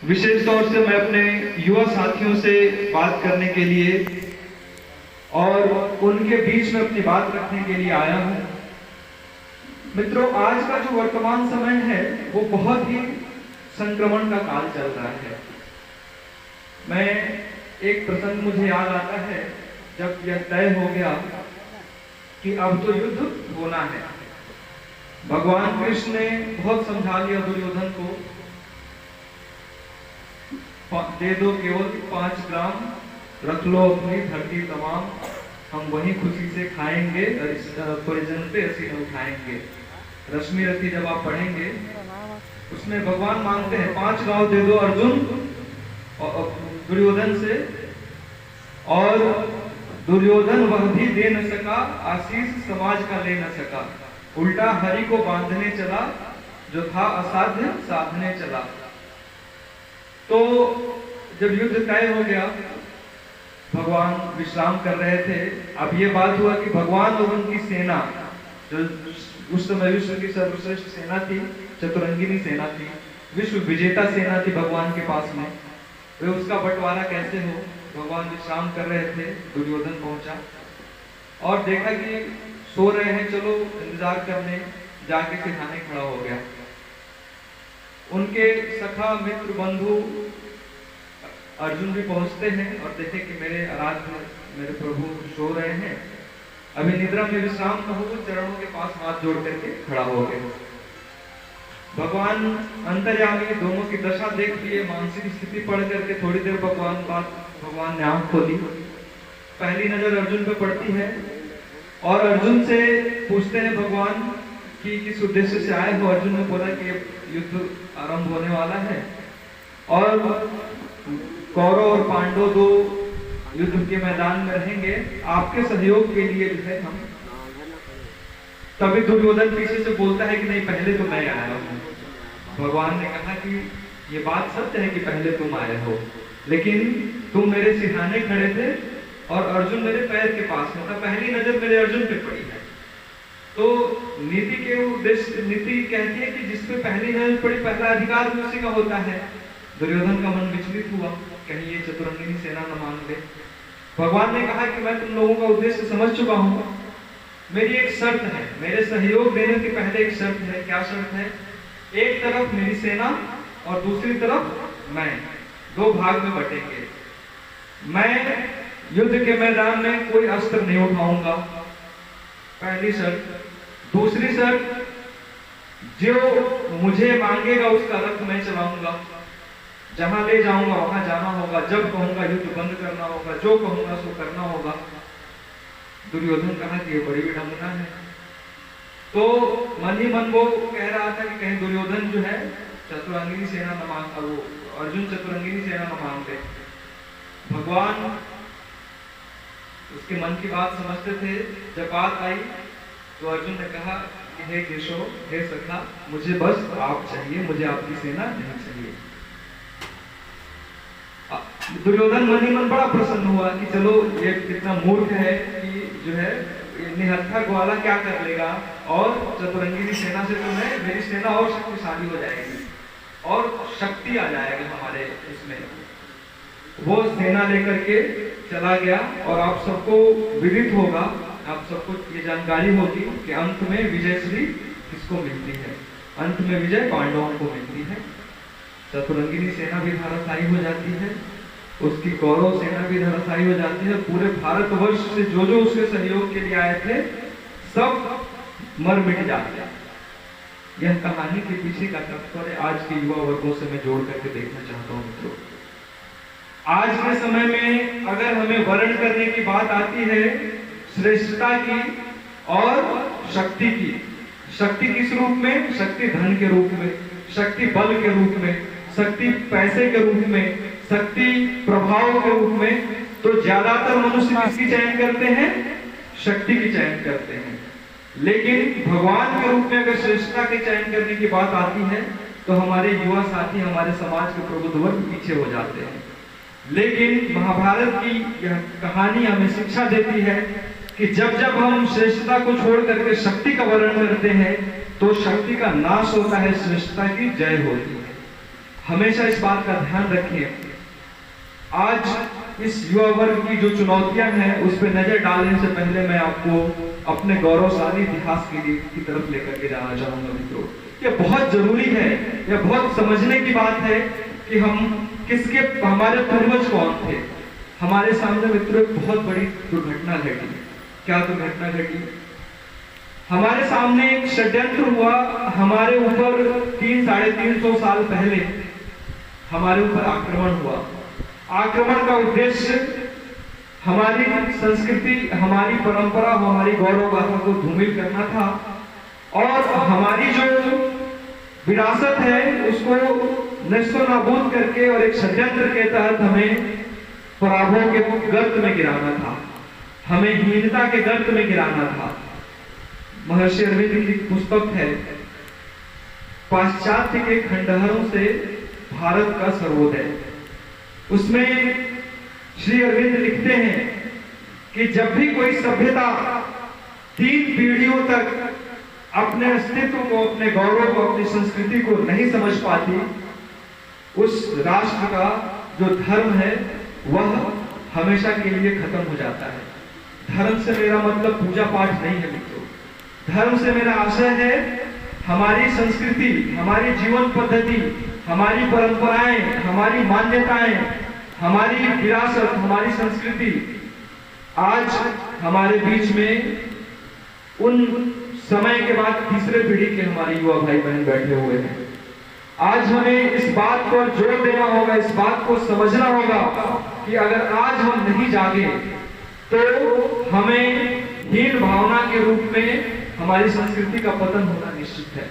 विशेष तौर से मैं अपने युवा साथियों से बात करने के लिए और उनके बीच में अपनी बात रखने के लिए आया हूं। मित्रों, आज का जो वर्तमान समय है वो बहुत ही संक्रमण का काल चल रहा है। मैं एक प्रसंग मुझे याद आता है, जब यह तय हो गया कि अब तो युद्ध होना है। भगवान कृष्ण ने बहुत समझा लिया दुर्योधन को, दे दो केवल 5 ग्राम, रख लो अपनी धरती तमाम, हम वही खुशी से खाएंगे और इस परिजन पे असीम उठाएंगे। रश्मि रथी जब आप पढ़ेंगे उसमें भगवान मांगते हैं 5 गांव दे दो अर्जुन दुर्योधन से, और दुर्योधन वह भी दे न सका, आशीष समाज का ले न सका, उल्टा हरि को बांधने चला, जो था असाध्य साधने चला। तो जब युद्ध तय हो गया, भगवान विश्राम कर रहे थे। अब ये बात हुआ कि भगवान और उनकी सेना, जो उस समय विश्व की सर्वश्रेष्ठ सेना थी, चतुरंगिनी सेना थी, विश्व विजेता सेना थी भगवान के पास में, वे उसका बंटवारा कैसे हो। भगवान विश्राम कर रहे थे, दुर्योधन पहुंचा और देखा कि सो रहे हैं, चलो इंतजार करने, जाके सिखाने खड़ा हो गया। उनके सखा मित्र बंधु अर्जुन भी पहुंचते हैं और देखे कि मेरे आराध्य मेरे प्रभु सो रहे हैं, अभी निद्रा में विश्राम न हो, चरणों के पास हाथ जोड़ करके खड़ा हो गए। भगवान अंतर्यामी दोनों की दशा देख लिए, मानसिक स्थिति पढ़ करके थोड़ी देर भगवान ने आंख खोली। पहली नजर अर्जुन पे पड़ती है और अर्जुन से पूछते हैं भगवान कि किस उद्देश्य से आए हो। अर्जुन ने बोला कि युद्ध आरंभ होने वाला है और कौरव और पांडव 2 युद्ध के मैदान में रहेंगे, आपके सहयोग के लिए जो है हम। तभी दुर्योधन पीछे से बोलता है कि नहीं, पहले तो मैं आया हूं। भगवान ने कहा कि ये बात सत्य है कि पहले तुम आए हो, लेकिन तुम मेरे सिरहाने खड़े थे और अर्जुन मेरे पैर के पास में था, पहली नजर मेरे अर्जुन पे पड़ी है। तो नीति के उद्देश्य, नीति कहती है कि जिसपे पहली नजर पड़ी, पहला अधिकार भी उसी का होता है। दुर्योधन का मन विचलित हुआ, कहीं ये चतुरंगिनी सेना न मान ले। भगवान ने कहा कि मैं तुम लोगों का उद्देश्य समझ चुका हूं, मेरी एक शर्त है, मेरे सहयोग देने के पहले एक शर्त है। क्या शर्त है? एक तरफ मेरी सेना और दूसरी तरफ मैं, 2 भाग में बटेंगे। मैं युद्ध के मैदान में कोई अस्त्र नहीं उठाऊंगा, पहली शर्त। दूसरी शर्त, जो मुझे मांगेगा उसका रथ मैं चलाऊंगा, जहां ले जाऊंगा वहां जाना होगा, जब कहूंगा युद्ध बंद करना होगा, जो कहूंगा सो करना होगा। दुर्योधन कहा कि ये बड़ी विडंबना है। तो मन ही मन वो कह रहा था कि कहीं दुर्योधन जो है चतुरंगिनी सेना न मांग, वो अर्जुन चतुरंगिनी सेना न मांगते। भगवान उसके मन की बात समझते थे। जब बात आई तो अर्जुन ने कहा कि हे केशव, हे सखा, मुझे बस आप चाहिए, मुझे आपकी सेना नहीं चाहिए। दुर्योधन मन ही मन बड़ा प्रसन्न हुआ कि चलो ये कितना मूर्ख है कि जो है निहत्था ग्वाला क्या कर लेगा, और चतुरंगिनी सेना से तो मेरी सेना और शक्तिशाली हो जाएगी और शक्ति आ जाएगा हमारे इसमें। वो सेना लेकर के चला गया और आप सबको विदित होगा, आप सबको ये जानकारी होगी कि अंत में विजयश्री किसको मिलती है। अंत में विजय पांडवों को मिलती है। चतुरंगिनी सेना भी धराशायी हो जाती है, उसकी कौरव सेना भी धराशायी हो जाती है। पूरे भारतवर्ष से जो जो उसके सहयोग के लिए आए थे सब मर मिट जाते हैं। यह कहानी के पीछे का तात्पर्य आज के युवा वर्गों से मैं जोड़ करके देखना चाहता हूं। मित्रों, आज के समय में अगर हमें वर्ण करने की बात आती है श्रेष्ठता की और शक्ति की, शक्ति किस रूप में? शक्ति धन के रूप में, शक्ति बल के रूप में, शक्ति पैसे के रूप में, शक्ति प्रभाव के रूप में, तो ज्यादातर मनुष्य किसकी चयन करते हैं? शक्ति की चयन करते हैं। लेकिन भगवान के रूप में अगर श्रेष्ठता के चयन करने की बात आती है तो हमारे युवा साथी, हमारे समाज के प्रबुद्ध वर्ग पीछे हो जाते हैं। लेकिन महाभारत की यह कहानी हमें शिक्षा देती है कि जब जब हम श्रेष्ठता को छोड़ करके शक्ति का वर्णन करते हैं तो शक्ति का नाश होता है, श्रेष्ठता की जय होती है। हमेशा इस बात का ध्यान रखें। आज इस युवा वर्ग की जो चुनौतियां हैं उस पर नजर डालने से पहले मैं आपको अपने गौरवशाली इतिहास की तरफ लेकर के जाना चाहूंगा मित्रों। ये बहुत जरूरी है, यह बहुत समझने की बात है कि हमारे पूर्वज कौन थे। हमारे सामने मित्रों एक बहुत बड़ी दुर्घटना घटी। क्या दुर्घटना घटी? हमारे सामने एक षड्यंत्र हुआ। हमारे ऊपर 300-350 साल पहले हमारे ऊपर आक्रमण हुआ। आक्रमण का उद्देश्य हमारी संस्कृति, हमारी परंपरा, हमारी गौरव गाथा को धूमिल करना था और हमारी जो विरासत है उसको नष्टो नाबूद करके और एक षड्यंत्र के तहत हमें पराभव के गर्त में गिराना था, हमें हीनता के गर्त में गिराना था। महर्षि अरविंद की पुस्तक है पाश्चात्य के खंडहरों से भारत का सर्वोदय। उसमें श्री अरविंद लिखते हैं कि जब भी कोई सभ्यता 3 पीढ़ियों तक अपने अस्तित्व को, अपने गौरव को, अपनी संस्कृति को नहीं समझ पाती, उस राष्ट्र का जो धर्म है वह हमेशा के लिए खत्म हो जाता है। धर्म से मेरा मतलब पूजा पाठ नहीं है मित्रों। धर्म से मेरा आशय है हमारी संस्कृति, हमारी जीवन पद्धति, हमारी परंपराएं, हमारी मान्यताएं, हमारी विरासत, हमारी संस्कृति। आज हमारे बीच में उन समय के बाद तीसरे पीढ़ी के हमारे युवा भाई बहन बैठे हुए हैं। आज हमें इस बात पर जोर देना होगा, इस बात को समझना होगा कि अगर आज हम नहीं जागे तो हमें हीन भावना के रूप में हमारी संस्कृति का पतन होना निश्चित है।